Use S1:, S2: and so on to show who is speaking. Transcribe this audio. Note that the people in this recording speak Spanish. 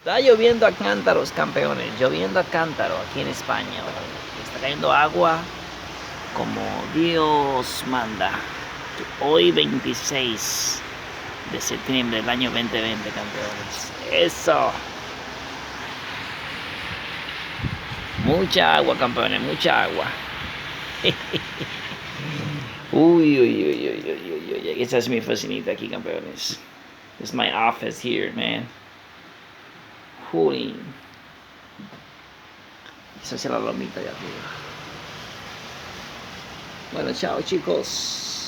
S1: Está lloviendo a cántaros, campeones. Lloviendo a cántaro aquí en España. Está cayendo agua como Dios manda. Hoy 26 de septiembre del año 2020, campeones. Eso. Mucha agua, campeones, mucha agua. Uy, uy, uy, uy, uy, uy, uy. Esa es mi oficinita aquí, campeones. This is my office here, man. Uy. Esa es la lomita de arriba. Bueno, chao, chicos.